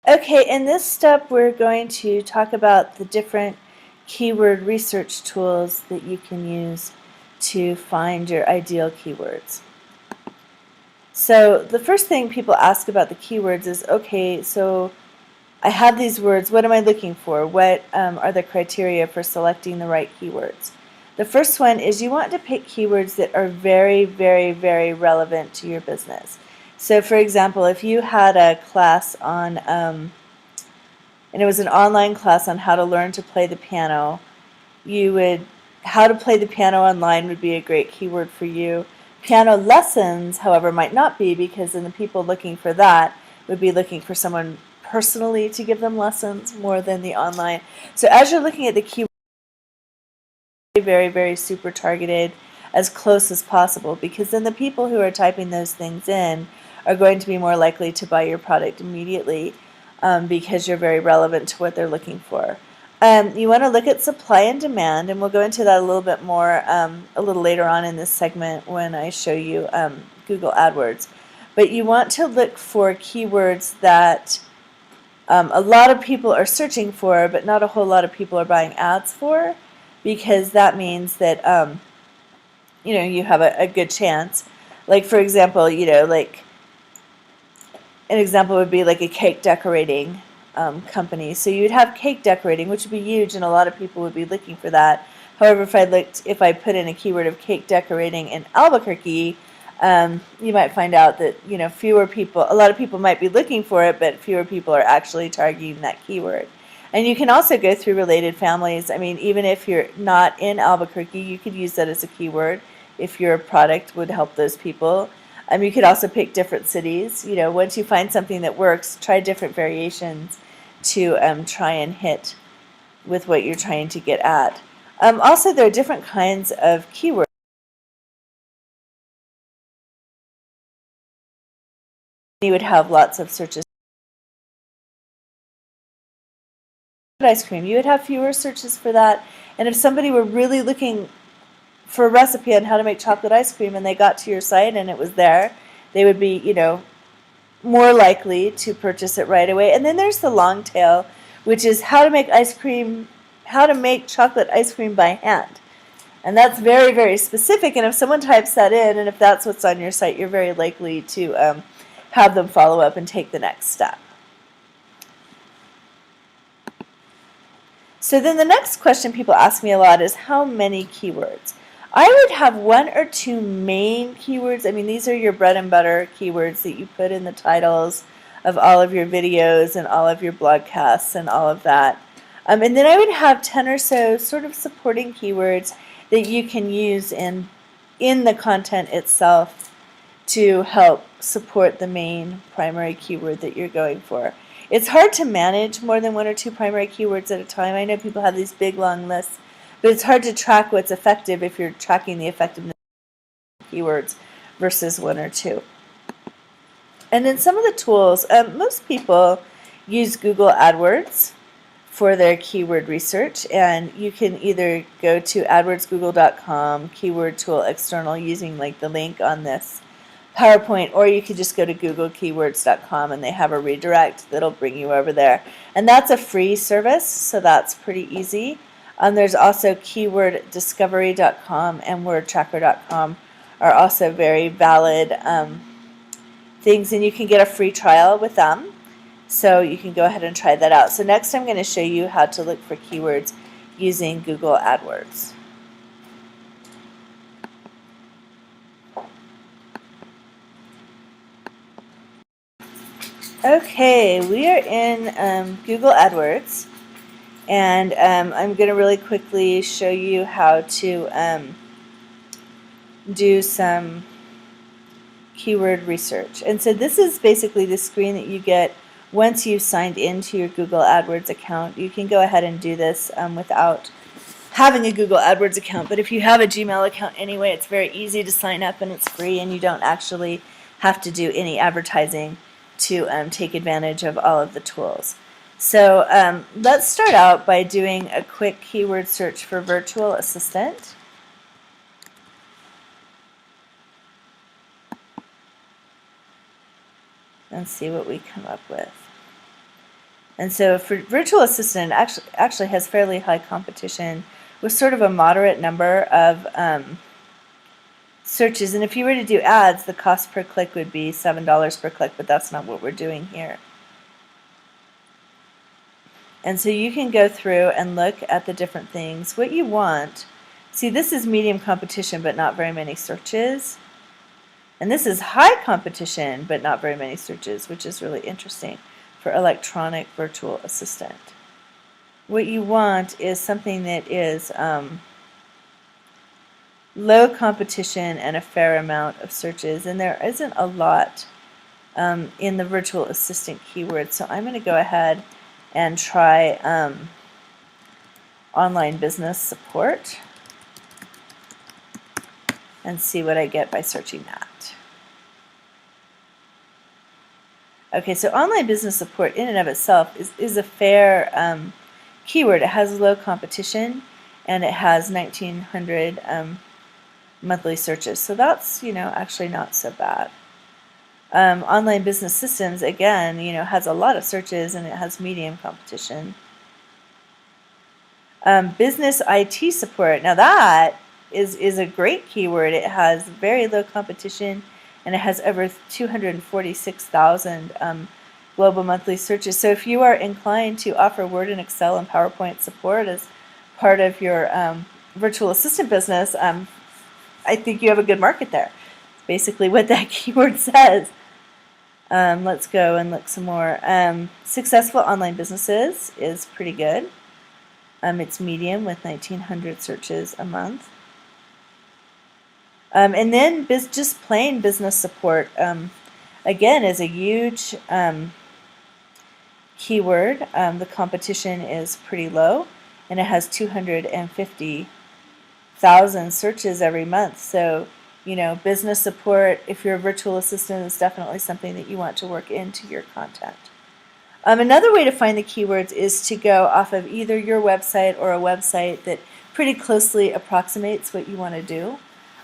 Okay, in this step we're going to talk about the different keyword research tools that you can use to find your ideal keywords. So the first thing people ask about the keywords is, okay, so I have these words, what am I looking for? What are the criteria for selecting the right keywords? The first one is you want to pick keywords that are very, very, very relevant to your business. So for example, if you had a class on, and it was an online class on how to learn to play the piano, how to play the piano online would be a great keyword for you. Piano lessons, however, might not be, because then the people looking for that would be looking for someone personally to give them lessons more than the online. So as you're looking at the keyword, very, very super targeted, as close as possible, because then the people who are typing those things in are going to be more likely to buy your product immediately, because you're very relevant to what they're looking for. You want to look at supply and demand, and we'll go into that a little bit more a little later on in this segment when I show you Google AdWords. But you want to look for keywords that a lot of people are searching for, but not a whole lot of people are buying ads for, because that means that you have a good chance. Like for example, like an example would be like a cake decorating company. So you'd have cake decorating, which would be huge, and a lot of people would be looking for that. However, if I put in a keyword of cake decorating in Albuquerque, you might find out that a lot of people might be looking for it, but fewer people are actually targeting that keyword. And you can also go through related families. I mean, even if you're not in Albuquerque, you could use that as a keyword if your product would help those people. You could also pick different cities. Once you find something that works, try different variations to try and hit with what you're trying to get at. Also, there are different kinds of keywords. You would have lots of searches. Ice cream, you would have fewer searches for that. And if somebody were really looking for a recipe on how to make chocolate ice cream and they got to your site and it was there, they would be, more likely to purchase it right away. And then there's the long tail, which is how to make chocolate ice cream by hand. And that's very, very specific. And if someone types that in, and if that's what's on your site, you're very likely to have them follow up and take the next step. So then the next question people ask me a lot is, how many keywords? I would have one or two main keywords. I mean, these are your bread and butter keywords that you put in the titles of all of your videos and all of your blogcasts and all of that. And then I would have 10 or so sort of supporting keywords that you can use in the content itself to help support the main primary keyword that you're going for. It's hard to manage more than one or two primary keywords at a time. I know people have these big long lists, but it's hard to track what's effective if you're tracking the effectiveness of keywords versus one or two. And then some of the tools, most people use Google AdWords for their keyword research, and you can either go to adwordsgoogle.com, keyword tool external, using like the link on this PowerPoint, or you could just go to googlekeywords.com and they have a redirect that'll bring you over there. And that's a free service, so that's pretty easy. There's also keyworddiscovery.com and wordtracker.com are also very valid things, and you can get a free trial with them. So you can go ahead and try that out. So next I'm going to show you how to look for keywords using Google AdWords. Okay, we are in Google AdWords, and I'm going to really quickly show you how to do some keyword research. And so this is basically the screen that you get once you've signed into your Google AdWords account. You can go ahead and do this without having a Google AdWords account, but if you have a Gmail account anyway, it's very easy to sign up and it's free, and you don't actually have to do any advertising to take advantage of all of the tools. So let's start out by doing a quick keyword search for virtual assistant. And see what we come up with. And so for Virtual Assistant, actually has fairly high competition with sort of a moderate number of searches. And if you were to do ads, the cost per click would be $7 per click, but that's not what we're doing here. And so you can go through and look at the different things. What you want, see, this is medium competition, but not very many searches. And this is high competition, but not very many searches, which is really interesting for electronic virtual assistant. What you want is something that is low competition and a fair amount of searches, and there isn't a lot in the virtual assistant keywords. So I'm going to go ahead and try online business support and see what I get by searching that. Okay, so online business support in and of itself is a fair keyword. It has low competition and it has 1,900 monthly searches. So that's, actually not so bad. Online business systems, again, has a lot of searches and it has medium competition. Business IT support, now that is a great keyword. It has very low competition and it has over 246,000 global monthly searches. So if you are inclined to offer Word and Excel and PowerPoint support as part of your virtual assistant business, I think you have a good market there. It's basically what that keyword says. Let's go and look some more. Successful online businesses is pretty good. It's medium with 1,900 searches a month. And then just plain business support, again, is a huge keyword. The competition is pretty low, and it has 250,000 searches every month. So, business support, if you're a virtual assistant, is definitely something that you want to work into your content. Another way to find the keywords is to go off of either your website or a website that pretty closely approximates what you want to do.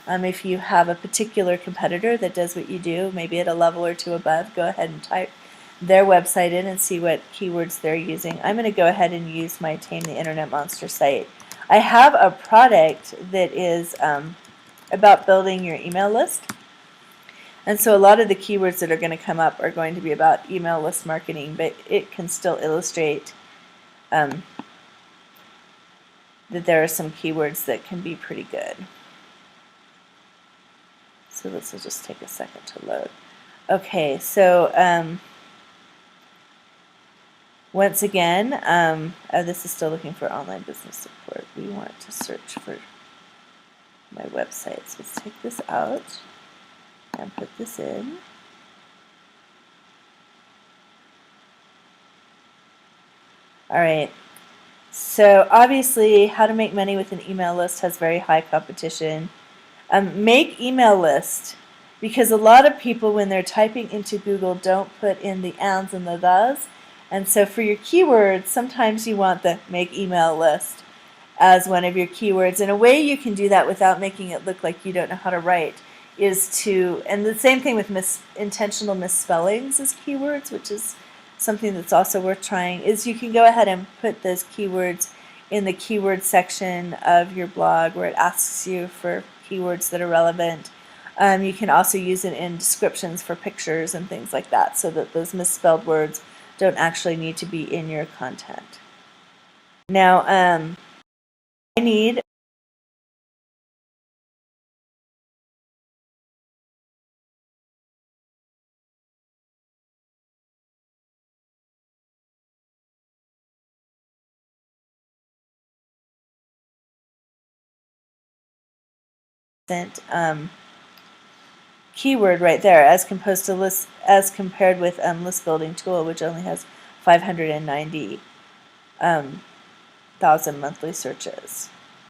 If you have a particular competitor that does what you do, maybe at a level or two above, go ahead and type their website in and see what keywords they're using. I'm going to go ahead and use my Tame the Internet Monster site. I have a product that is about building your email list. And so a lot of the keywords that are going to come up are going to be about email list marketing, but it can still illustrate that there are some keywords that can be pretty good. So this will just take a second to load. Okay, so once again, this is still looking for online business support. We want to search for my website. So let's take this out and put this in. All right. So obviously, how to make money with an email list has very high competition. Make email list, because a lot of people, when they're typing into Google, don't put in the ands and the thes. And so for your keywords, sometimes you want the make email list as one of your keywords. And a way you can do that without making it look like you don't know how to write is to, and the same thing with intentional misspellings as keywords, which is something that's also worth trying, is you can go ahead and put those keywords in the keyword section of your blog where it asks you for keywords that are relevant. You can also use it in descriptions for pictures and things like that, so that those misspelled words don't actually need to be in your content. Now, I need keyword right there, as compared with List Building Tool, which only has 590,000 monthly searches.